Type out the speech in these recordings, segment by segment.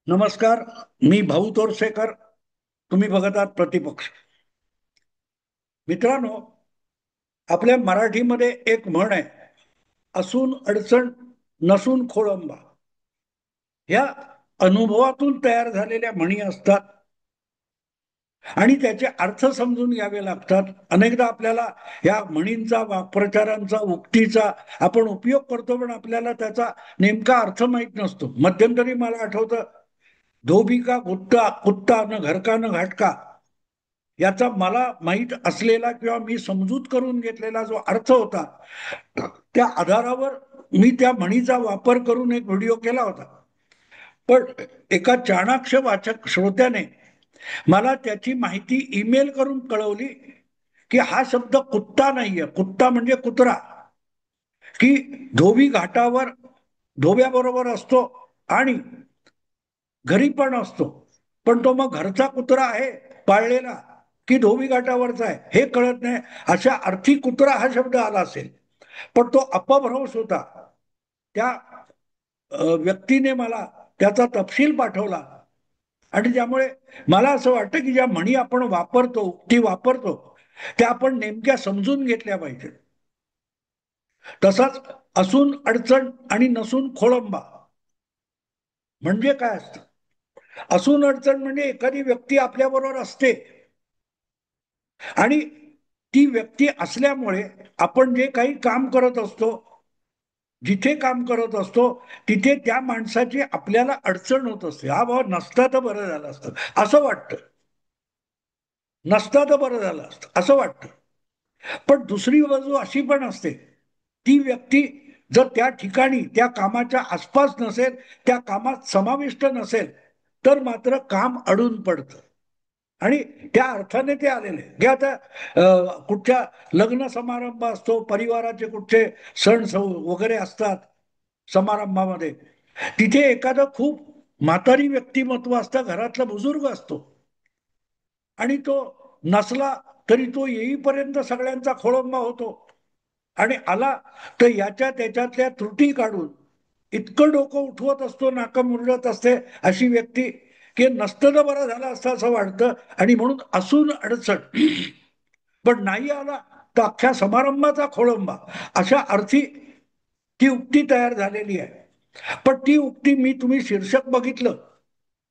नमस्कार. मी भाऊ तोरसेकर. तुम्ही बघत आहात प्रतिपक्ष. मित्रांनो, आपल्या मराठीमध्ये एक म्हण आहे, असून अडचण नसून खोळंबा. ह्या अनुभवातून तयार झालेल्या म्हणी असतात आणि त्याचे अर्थ समजून घ्यावे लागतात. अनेकदा आपल्याला या म्हणींचा प्रचारांचा उक्तीचा आपण उपयोग करतो, पण आपल्याला त्याचा नेमका अर्थ माहीत नसतो. मध्यंतरी मला आठवतं, धोबी का कुत्ता कुत्ता न घर का न घाटका, याचा मला माहीत असलेला किंवा मी समजूत करून घेतलेला जो अर्थ होता, त्या आधारावर मी त्या म्हणीचा वापर करून एक व्हिडिओ केला होता. पण एका चाणाक्ष वाचक श्रोत्याने मला त्याची माहिती ईमेल करून कळवली की हा शब्द कुत्ता नाहीये. कुत्ता म्हणजे कुत्रा, की धोबी घाटावर धोब्याबरोबर असतो आणि घरी पण असतो. पण तो मग घरचा कुत्रा आहे पाळलेला की धोबी घाटावरचा आहे हे कळत नाही. अशा अर्थी कुत्रा हा शब्द आला असेल, पण तो अपभ्रंश होता. त्या व्यक्तीने मला त्याचा तपशील पाठवला आणि त्यामुळे मला असं वाटतं की ज्या म्हणी आपण वापरतो, उक्ती वापरतो, त्या आपण नेमक्या समजून घेतल्या पाहिजेत. तसाच असून अडचण आणि नसून खोळंबा म्हणजे काय असतं? असून अडचण म्हणजे एखादी व्यक्ती आपल्याबरोबर असते आणि ती व्यक्ती असल्यामुळे आपण जे काही काम करत असतो, जिथे काम करत असतो, तिथे त्या माणसाची आपल्याला अडचण होत असते. हा भाव नसता तर बरं झालं असतं असं वाटतं, नसता तर बरं झालं असतं असं वाटतं. पण दुसरी बाजू अशी पण असते, ती व्यक्ती जर त्या ठिकाणी त्या कामाच्या आसपास नसेल, त्या कामात समाविष्ट नसेल, तर मात्र काम अडून पडतं. आणि त्या अर्थाने ते आलेले घ्या. आता कुठच्या लग्न समारंभ असतो, परिवाराचे कुठचे सण वगैरे असतात समारंभामध्ये, तिथे एखादं खूप म्हातारी व्यक्तिमत्व असतं, घरातला बुजुर्ग असतो आणि तो नसला तरी तो येईपर्यंत सगळ्यांचा खोळंबा होतो. आणि आला तर याच्या त्याच्यातल्या त्रुटी काढून इतकं डोकं उठवत असतो, नाकं मुरडत असते अशी व्यक्ती, की नसतं तर बरं झालं असतं असं वाटतं. आणि म्हणून असून अडचण, पण नाही आला तर अख्ख्या समारंभाचा खोळंबा, अशा अर्थी ती उक्ती तयार झालेली आहे. पण ती उक्ती मी, तुम्ही शीर्षक बघितलं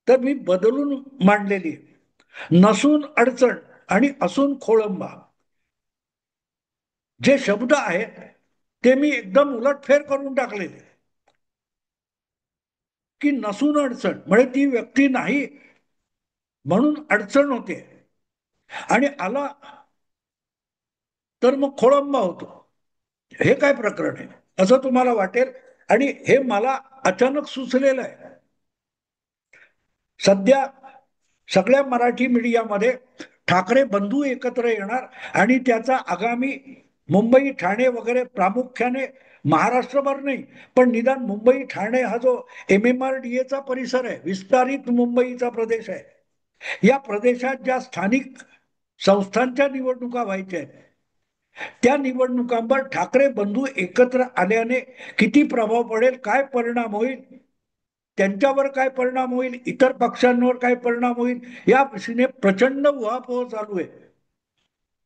तर मी बदलून मांडलेली आहे. नसून अडचण आणि असून खोळंबा, जे शब्द आहेत ते मी एकदम उलटफेर करून टाकलेले. की नसून अडचण म्हणजे ती व्यक्ती नाही म्हणून अडचण होते, आणि आला तर मग खोळंबा होतो. हे काय प्रकरण आहे असं तुम्हाला वाटेल. आणि हे मला अचानक सुचलेलं आहे. सध्या सगळ्या मराठी मीडियामध्ये ठाकरे बंधू एकत्र येणार आणि त्याचा आगामी मुंबई ठाणे वगैरे, प्रामुख्याने महाराष्ट्रभर नाही पण निदान मुंबई ठाणे हा जो MMRDA परिसर आहे, विस्तारित मुंबईचा प्रदेश आहे, या प्रदेशात ज्या स्थानिक संस्थांच्या निवडणुका व्हायच्या आहेत, त्या निवडणुकांवर ठाकरे बंधू एकत्र आल्याने किती प्रभाव पडेल, काय परिणाम होईल, त्यांच्यावर काय परिणाम होईल, इतर पक्षांवर काय परिणाम होईल, या दिशेने प्रचंड उहापोह चालू आहे.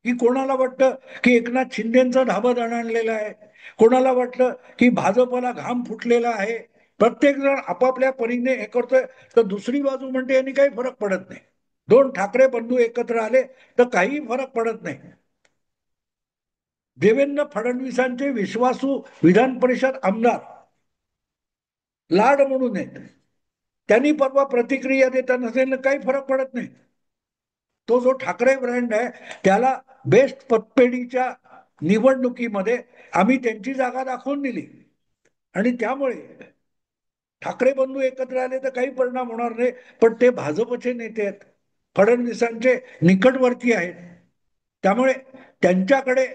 की कोणाला वाटतं की एकनाथ शिंदेचा धाबा दणाणलेला आहे, कोणाला वाटलं की भाजपला घाम फुटलेला आहे. प्रत्येक जण आपापल्या परीने हे करतोय. तर दुसरी बाजू म्हणते यांनी काही फरक पडत नाही, दोन ठाकरे बंधू एकत्र आले तर काही फरक पडत नाही. देवेंद्र फडणवीसांचे विश्वासू विधान परिषद आमदार लाड म्हणून आहेत, त्यांनी परवा प्रतिक्रिया देताना सांगितलं काही फरक पडत नाही. तो जो ठाकरे ब्रँड आहे त्याला बेस्ट पतपेढीच्या निवडणुकीमध्ये आम्ही त्यांची जागा दाखवून दिली आणि त्यामुळे ठाकरे बंधू एकत्र आले तर काही परिणाम होणार नाही. पण ते भाजपचे नेते आहेत, फडणवीसांचे निकटवर्ती आहेत, त्यामुळे त्यांच्याकडे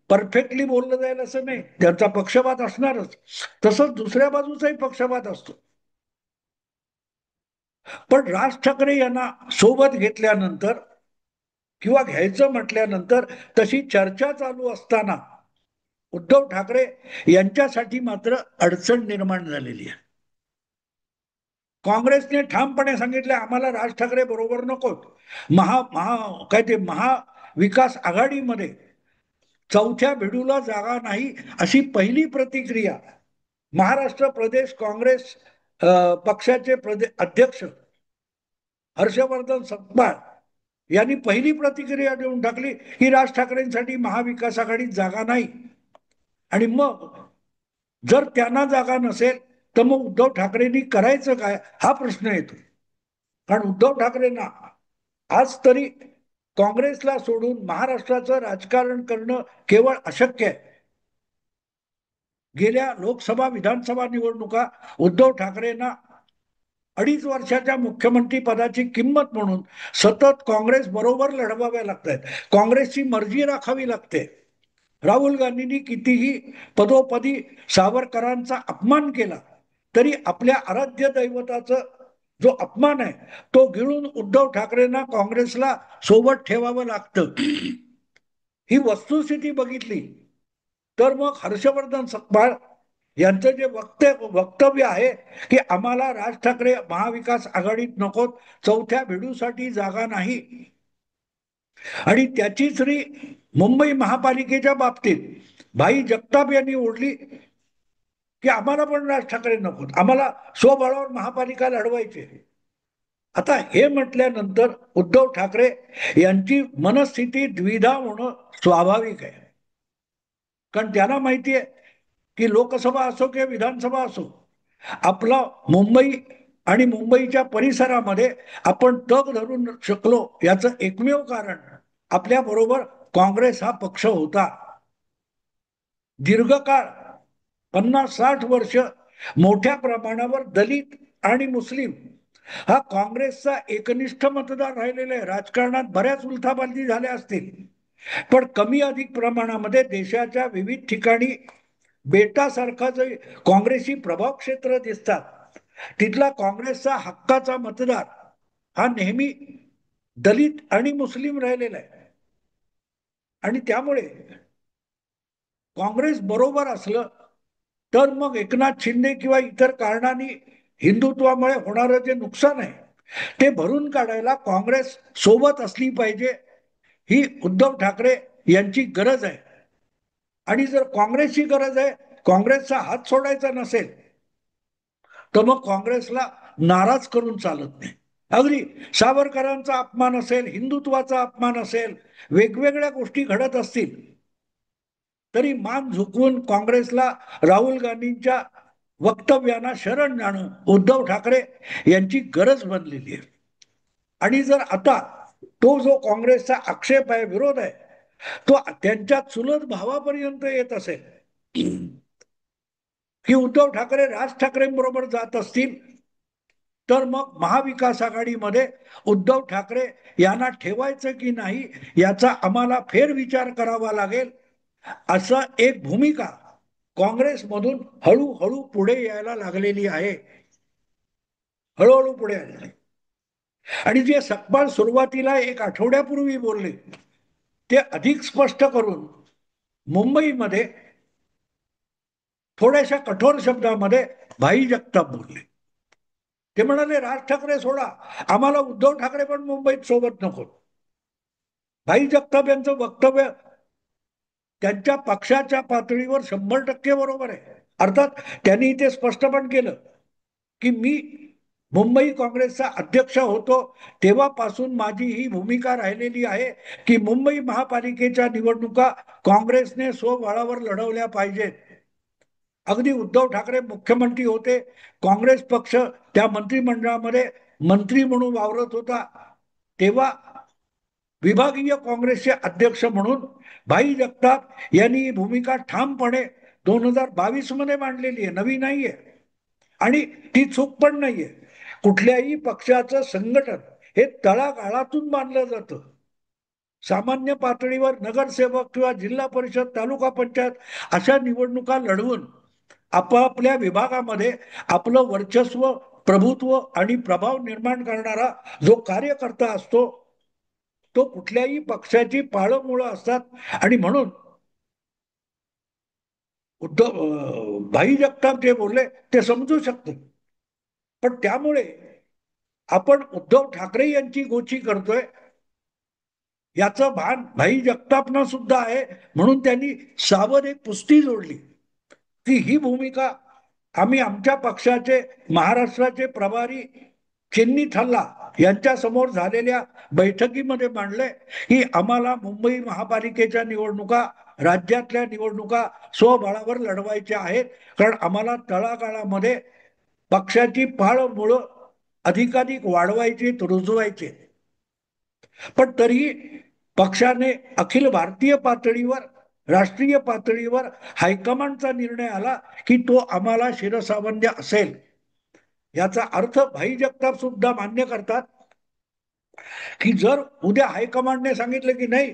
परफेक्टली बोललं जाईल असं नाही, त्यांचा पक्षपात असणारच. तसंच दुसऱ्या बाजूचाही पक्षपात असतो. पण राज ठाकरे यांना सोबत घेतल्यानंतर किंवा घ्यायचं म्हटल्यानंतर तशी चर्चा चालू असताना उद्धव ठाकरे यांच्यासाठी मात्र अडचण निर्माण झालेली आहे. काँग्रेसने ठामपणे सांगितले आम्हाला राज ठाकरे बरोबर नकोत. महा महा काय ते महाविकास आघाडीमध्ये चौथ्या भिडूला जागा नाही, अशी पहिली प्रतिक्रिया महाराष्ट्र प्रदेश काँग्रेस पक्षाचे अध्यक्ष हर्षवर्धन सपकाळ यांनी पहिली प्रतिक्रिया देऊन टाकली की राज ठाकरेंसाठी महाविकास आघाडीत जागा नाही. आणि मग जर त्यांना जागा नसेल तर मग उद्धव ठाकरेंनी करायचं काय हा प्रश्न येतो. कारण उद्धव ठाकरेंना आज तरी काँग्रेसला सोडून महाराष्ट्राचं राजकारण करणं केवळ अशक्य आहे. गेल्या लोकसभा विधानसभा निवडणुका उद्धव ठाकरेंना 2.5 वर्षाच्या मुख्यमंत्री पदाची किंमत म्हणून सतत काँग्रेस बरोबर लढवाव्या लागत आहेत. काँग्रेसची मर्जी राखावी लागते. राहुल गांधींनी कितीही पदोपदी सावरकरांचा अपमान केला तरी आपल्या आराध्य दैवताचा जो अपमान आहे तो गिळून उद्धव ठाकरेंना काँग्रेसला सोबत ठेवावं लागतं. ही वस्तुस्थिती बघितली तर मग हर्षवर्धन सपकाळ यांचं जे वक्तव्य आहे की आम्हाला राज ठाकरे महाविकास आघाडीत नकोत, चौथ्या भिडूसाठी जागा नाही, आणि त्याचीच री मुंबई महापालिकेच्या बाबतीत भाई जगताप यांनी ओढली की आम्हाला पण राज ठाकरे नकोत, आम्हाला स्वबळावर महापालिका लढवायची. आता हे म्हटल्यानंतर उद्धव ठाकरे यांची मनस्थिती द्विधा होणं स्वाभाविक आहे. कारण त्यांना माहिती आहे की लोकसभा असो किंवा विधानसभा असो, आपला मुंबई आणि मुंबईच्या परिसरामध्ये आपण तग धरून शकलो याचं एकमेव कारण आपल्या बरोबर काँग्रेस हा पक्ष होता. दीर्घकाळ 50-60 वर्ष मोठ्या प्रमाणावर दलित आणि मुस्लिम हा काँग्रेसचा एकनिष्ठ मतदार राहिलेला आहे. राजकारणात बऱ्याच उलथापालथी झाल्या असतील पण कमी अधिक प्रमाणामध्ये देशाच्या विविध ठिकाणी बेटासारखा जे काँग्रेसी प्रभाव क्षेत्र दिसतात तिथला काँग्रेसचा हक्काचा मतदार हा नेहमी दलित आणि मुस्लिम राहिलेला आहे. आणि त्यामुळे काँग्रेस बरोबर असलं तर मग एकनाथ शिंदे किंवा इतर कारणांनी हिंदुत्वामुळे होणारं जे नुकसान आहे ते भरून काढायला काँग्रेस सोबत असली पाहिजे, ही उद्धव ठाकरे यांची गरज आहे. आणि जर काँग्रेसची गरज आहे, काँग्रेसचा हात सोडायचा नसेल तर मग काँग्रेसला नाराज करून चालत नाही. अगदी सावरकरांचा अपमान असेल, हिंदुत्वाचा अपमान असेल, वेगवेगळ्या गोष्टी घडत असतील तरी मान झुकवून काँग्रेसला राहुल गांधींच्या वक्तव्यांना शरण जाणं उद्धव ठाकरे यांची गरज बनलेली आहे. आणि जर आता तो जो काँग्रेसचा आक्षेप आहे, विरोध आहे, तो त्यांच्या चुलत भावापर्यंत येत असेल की उद्धव ठाकरे राज ठाकरेंबरोबर जात असतील तर मग महाविकास आघाडीमध्ये उद्धव ठाकरे यांना ठेवायचं की नाही याचा आम्हाला फेरविचार करावा लागेल, असा एक भूमिका काँग्रेसमधून हळूहळू पुढे यायला लागलेली आहे. हळूहळू पुढे आलेली. आणि जे सकपाळ सुरुवातीला 1 आठवड्यापूर्वी बोलले ते अधिक स्पष्ट करून मुंबईमध्ये थोड्याशा कठोर शब्दामध्ये भाई जगताप बोलले. ते म्हणाले राज ठाकरे सोडा, आम्हाला उद्धव ठाकरे पण मुंबईत सोबत नको. भाई जगताप यांचं वक्तव्य त्यांच्या पक्षाच्या पातळीवर 100% बरोबर आहे. अर्थात त्यांनी ते स्पष्ट पण केलं की मी मुंबई काँग्रेसचा अध्यक्ष होतो तेव्हापासून माझी ही भूमिका राहिलेली आहे की मुंबई महापालिकेच्या निवडणुका काँग्रेसने स्वबळावर लढवल्या पाहिजेत. अगदी उद्धव ठाकरे मुख्यमंत्री होते, काँग्रेस पक्ष त्या मंत्रिमंडळामध्ये मंत्री म्हणून वावरत होता, तेव्हा विभागीय काँग्रेसचे अध्यक्ष म्हणून भाई जगताप यांनी ही भूमिका ठामपणे 2022 मध्ये मांडलेली आहे, नवी नाहीये. आणि ती चूक पण नाहीये. कुठल्याही पक्षाचं संघटन हे तळागाळातून बांधलं जातं. सामान्य पातळीवर नगरसेवक किंवा जिल्हा परिषद, तालुका पंचायत अशा निवडणुका लढवून आपापल्या विभागामध्ये आपलं वर्चस्व, प्रभुत्व आणि प्रभाव निर्माण करणारा जो कार्यकर्ता असतो तो कुठल्याही पक्षाची पाळंमुळं असतात. आणि म्हणून उद्धव भाई जगताप जे बोलले ते समजू शकतो. पण त्यामुळे आपण उद्धव ठाकरे यांची गोची करतोय याचं भान भाई जगतापना सुद्धा आहे, म्हणून त्यांनी सावध एक पुस्ती जोडली की ही भूमिका आम्ही आमच्या पक्षाचे महाराष्ट्राचे प्रभारी चिन्नी थल्ला यांच्या समोर झालेल्या बैठकीमध्ये मांडले की आम्हाला मुंबई महापालिकेच्या निवडणुका, राज्यातल्या निवडणुका स्वबळावर लढवायच्या आहेत, कारण आम्हाला तळागाळामध्ये पक्षाची पाळमुळं अधिकाधिक वाढवायची, रुजवायची. पण तरीही पक्षाने अखिल भारतीय पातळीवर, राष्ट्रीय पातळीवर हायकमांडचा निर्णय आला की तो आम्हाला शिरसावंद्य असेल. याचा अर्थ भाई जगताप सुद्धा मान्य करतात की जर उद्या हायकमांडने सांगितलं की नाही,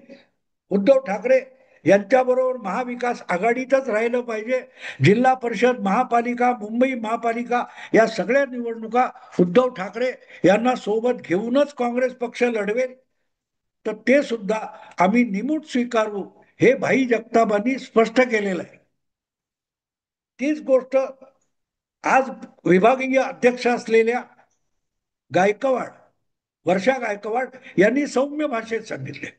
उद्धव ठाकरे यांच्याबरोबर महाविकास आघाडीतच राहिलं पाहिजे, जिल्हा परिषद, महापालिका, मुंबई महापालिका या सगळ्या निवडणुका उद्धव ठाकरे यांना सोबत घेऊनच काँग्रेस पक्ष लढवेल, तर ते सुद्धा आम्ही निमूट स्वीकारू, हे भाई जगतापांनी स्पष्ट केलेलं आहे. तीच गोष्ट आज विभागीय अध्यक्ष असलेल्या गायकवाड, वर्षा गायकवाड यांनी सौम्य भाषेत सांगितले.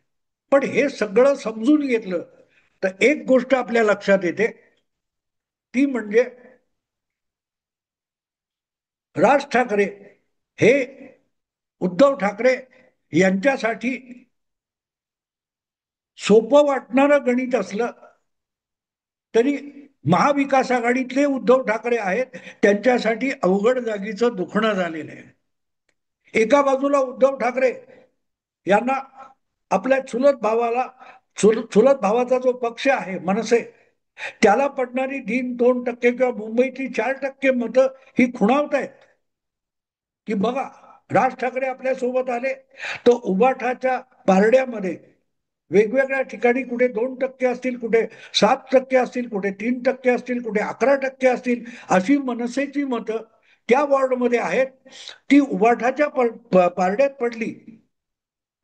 पण हे सगळं समजून घेतलं तर एक गोष्ट आपल्या लक्षात येते, ती म्हणजे राज ठाकरे हे उद्धव ठाकरे यांच्यासाठी सोपं वाटणारं गणित असलं तरी महाविकास आघाडीतले उद्धव ठाकरे आहेत त्यांच्यासाठी अवघड जागीचं दुखणं झालेलं आहे. एका बाजूला उद्धव ठाकरे यांना आपल्या चुलत भावाचा जो पक्ष आहे मनसे, त्याला पडणारी 2% किंवा मुंबईतली 4% मतं ही खुणावत आहेत की बघा राज ठाकरे आपल्या सोबत आले तर उबाठाच्या पारड्यामध्ये वेगवेगळ्या ठिकाणी कुठे 2% असतील, कुठे 7% असतील, कुठे 3% असतील, कुठे 11% असतील, अशी मनसेची मतं त्या वॉर्डमध्ये आहेत. ती उबाठाच्या पारड्यात पडली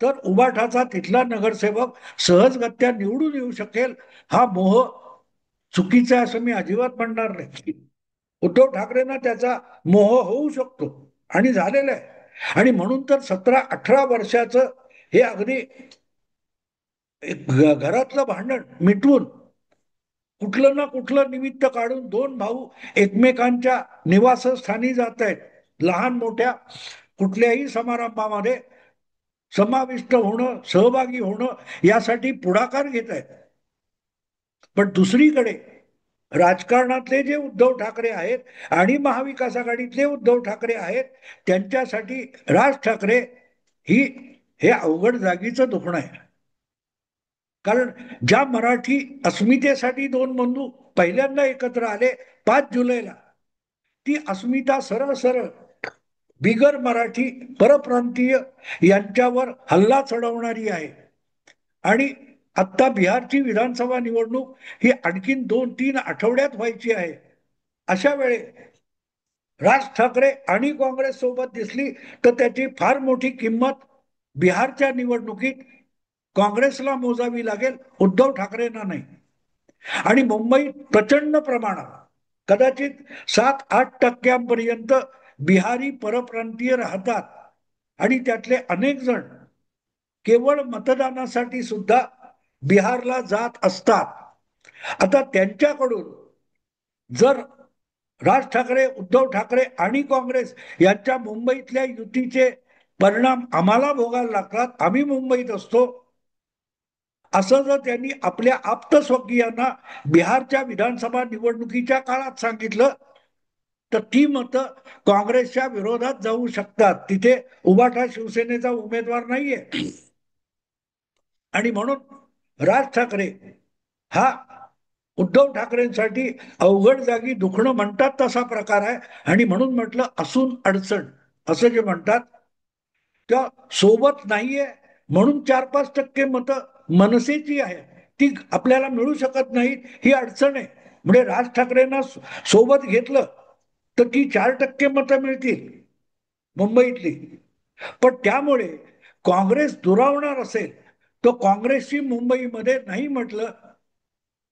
तर उबाठाचा तिथला नगरसेवक सहजगत्या निवडून येऊ शकेल, हा मोह चुकीचा असं मी अजिबात म्हणणार नाही. उद्धव ठाकरेंना त्याचा मोह होऊ शकतो आणि झालेला आहे. आणि म्हणून तर 17-18 वर्षाचं हे अगदी घरातलं भांडण मिटवून कुठलं ना कुठलं निमित्त काढून दोन भाऊ एकमेकांच्या निवासस्थानी जात आहेत, लहान मोठ्या कुठल्याही समारंभामध्ये समाविष्ट होणं, सहभागी होणं यासाठी पुढाकार घेत आहेत. पण दुसरीकडे राजकारणातले जे उद्धव ठाकरे आहेत आणि महाविकास आघाडीतले उद्धव ठाकरे आहेत त्यांच्यासाठी राज ठाकरे ही हे अवघड जागीचं दुखणं आहे. कारण ज्या मराठी अस्मितेसाठी दोन बंधू पहिल्यांदा एकत्र आले 5 जुलैला, ती अस्मिता सरळ सरळ बिगर मराठी परप्रांतीय यांच्यावर हल्ला चढवणारी आहे. आणि आता बिहारची विधानसभा निवडणूक ही आणखीन 2-3 आठवड्यात व्हायची आहे. अशा वेळे राज ठाकरे आणि काँग्रेस सोबत दिसली तर त्याची फार मोठी किंमत बिहारच्या निवडणुकीत काँग्रेसला मोजावी लागेल, उद्धव ठाकरेंना नाही. आणि मुंबईत प्रचंड प्रमाणात कदाचित 7-8% बिहारी परप्रांतीय राहतात आणि त्यातले अनेक जण केवळ मतदानासाठी सुद्धा बिहारला जात असतात. आता त्यांच्याकडून जर राज ठाकरे, उद्धव ठाकरे आणि काँग्रेस यांच्या मुंबईतल्या युतीचे परिणाम आम्हाला भोगायला लागतात, आम्ही मुंबईत असतो, असं जर त्यांनी आपल्या आप्तस्वकीयांना बिहारच्या विधानसभा निवडणुकीच्या काळात सांगितलं तर ती मतं काँग्रेसच्या विरोधात जाऊ शकतात. तिथे उबाठा शिवसेनेचा उमेदवार नाहीये. आणि म्हणून राज ठाकरे हा उद्धव ठाकरेंसाठी अवघड जागी दुखणं म्हणतात तसा प्रकार आहे. आणि म्हणून म्हटलं असून अडचण असं जे म्हणतात त्या सोबत नाहीये म्हणून 4-5% मतं मनसेची आहे ती आपल्याला मिळू शकत नाही, ही अडचण आहे. म्हणजे राज ठाकरेंना सोबत घेतलं तर ती 4% मतं मिळतील मुंबईतली. पण त्यामुळे काँग्रेस दुरावणार असेल तर काँग्रेसची मुंबईमध्ये नाही म्हटलं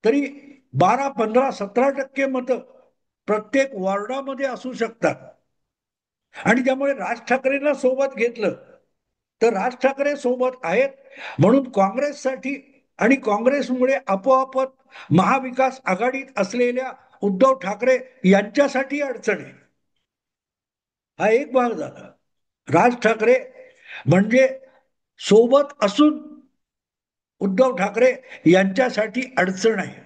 तरी 12-15-17% मतं प्रत्येक वॉर्डामध्ये असू शकतात. आणि त्यामुळे राज ठाकरेंना सोबत घेतलं तर राज ठाकरे सोबत आहेत म्हणून काँग्रेससाठी आणि काँग्रेसमुळे आपोआपच महाविकास आघाडीत असलेल्या उद्धव ठाकरे यांच्यासाठी अडचण आहे. हा एक भाग झाला. राज ठाकरे म्हणजे सोबत असून उद्धव ठाकरे यांच्यासाठी अडचण आहे.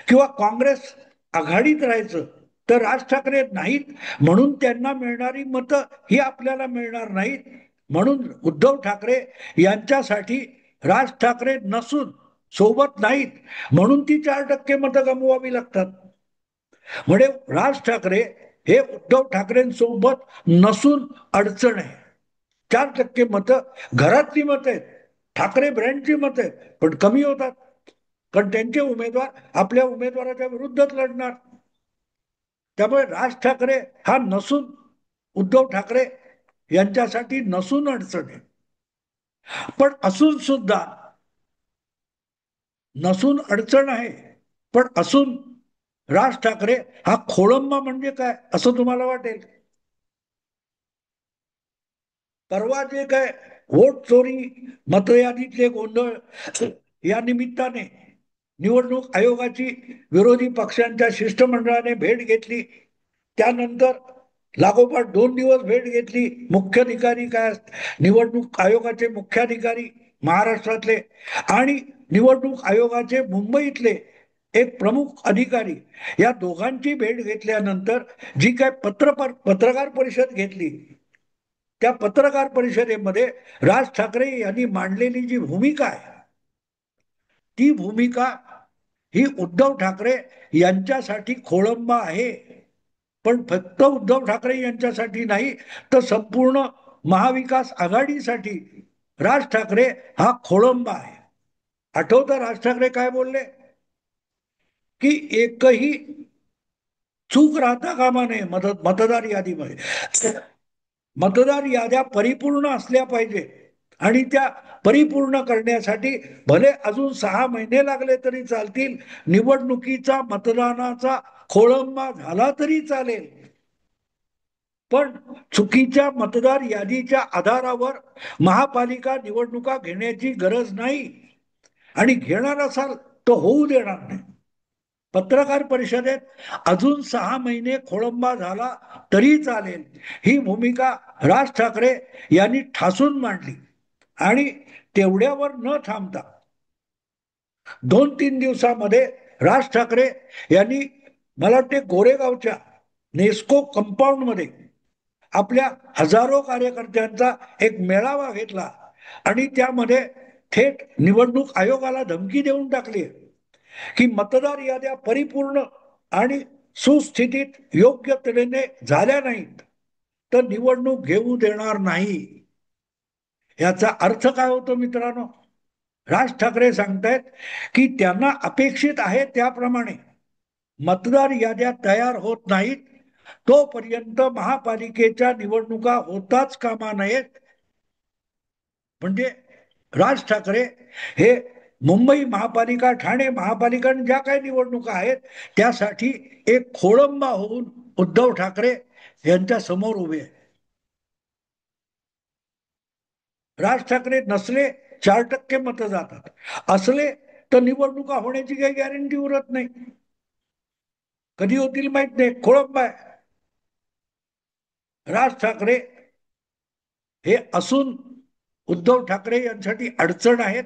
किंवा काँग्रेस आघाडीत राहायचं तर राज ठाकरे नाहीत म्हणून त्यांना मिळणारी मतं ही आपल्याला मिळणार नाहीत. म्हणून उद्धव ठाकरे यांच्यासाठी राज ठाकरे नसून सोबत नाहीत म्हणून ती 4% मतं गमवावी लागतात. म्हणजे राज ठाकरे हे उद्धव ठाकरेंसोबत नसून अडचण आहे. 4% मतं घरातली मतं आहेत, ठाकरे ब्रँडची मतं आहेत, पण कमी होतात कारण त्यांचे उमेदवार आपल्या उमेदवाराच्या विरुद्धच लढणार. त्यामुळे राज ठाकरे हा नसून उद्धव ठाकरे यांच्यासाठी नसून अडचण आहे. पण असून सुद्धा नसून अडचण आहे पण असून राज ठाकरे हा खोळंबा म्हणजे काय असं तुम्हाला वाटेल. परवा जे काय वोट चोरी मतयादीतले गोंधळ या निमित्ताने निवडणूक आयोगाची विरोधी पक्षांच्या शिष्टमंडळाने भेट घेतली. त्यानंतर लागोपाठ 2 दिवस भेट घेतली. मुख्याधिकारी काय निवडणूक आयोगाचे मुख्याधिकारी महाराष्ट्रातले आणि निवडणूक आयोगाचे मुंबईतले एक प्रमुख अधिकारी या दोघांची भेट घेतल्यानंतर जी काय पत्रकार परिषद घेतली त्या पत्रकार परिषदेमध्ये राज ठाकरे यांनी मांडलेली जी भूमिका आहे ती भूमिका ही उद्धव ठाकरे यांच्यासाठी खोळंबा आहे. पण फक्त उद्धव ठाकरे यांच्यासाठी नाही तर संपूर्ण महाविकास आघाडीसाठी राज ठाकरे हा खोळंबा आहे. आठवतं राज ठाकरे काय बोलले की एकही चूक राहता कामा नये मतदार यादीमध्ये. मतदार याद्या परिपूर्ण असल्या पाहिजे आणि त्या परिपूर्ण करण्यासाठी भले अजून 6 महिने लागले तरी चालतील. निवडणुकीचा मतदानाचा खोळंबा झाला तरी चालेल पण चुकीच्या मतदार यादीच्या आधारावर महापालिका निवडणुका घेण्याची गरज नाही आणि घेणार असाल तर होऊ देणार नाही. पत्रकार परिषदेत अजून 6 महिने खोळंबा झाला तरी चालेल ही भूमिका राज ठाकरे यांनी ठासून मांडली. आणि तेवढ्यावर न थांबता 2-3 दिवसामध्ये राज ठाकरे यांनी मला वाटते गोरेगावच्या नेस्को कंपाऊंड मध्ये आपल्या हजारो कार्यकर्त्यांचा एक मेळावा घेतला आणि त्यामध्ये थेट निवडणूक आयोगाला धमकी देऊन टाकली की मतदार याद्या परिपूर्ण आणि सुस्थितीत योग्य तऱ्हेने झाल्या नाहीत तर निवडणूक घेऊ देणार नाही. याचा अर्थ काय होतो मित्रांनो. राज ठाकरे सांगतायत की त्यांना अपेक्षित आहे त्याप्रमाणे मतदार याद्या तयार होत नाहीत तोपर्यंत महापालिकेच्या निवडणुका होताच कामा नयेत. म्हणजे राज ठाकरे हे मुंबई महापालिका ठाणे महापालिका ज्या काही निवडणुका आहेत त्यासाठी एक खोळंबा होऊन उद्धव ठाकरे यांच्या समोर उभे आहे. राज ठाकरे नसले 4% मतं जातात असले तर निवडणुका होण्याची काही गॅरंटी उरत नाही. कधी होतील माहित नाही. खोळंबा आहे. राज ठाकरे हे असून उद्धव ठाकरे यांसाठी अडचण आहेत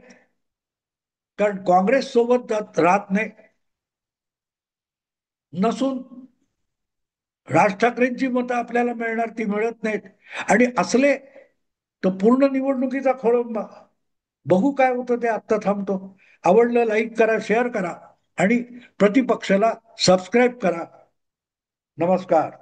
कारण काँग्रेस सोबत राहत नाही. नसून राज ठाकरेंची मतं आपल्याला मिळणार ती मिळत नाहीत आणि असले तर पूर्ण निवडणुकीचा खोळंबा. बघू काय होतं ते. आत्ता थांबतो. आवडलं लाईक करा शेअर करा आणि प्रतिपक्षाला सबस्क्राईब करा. नमस्कार.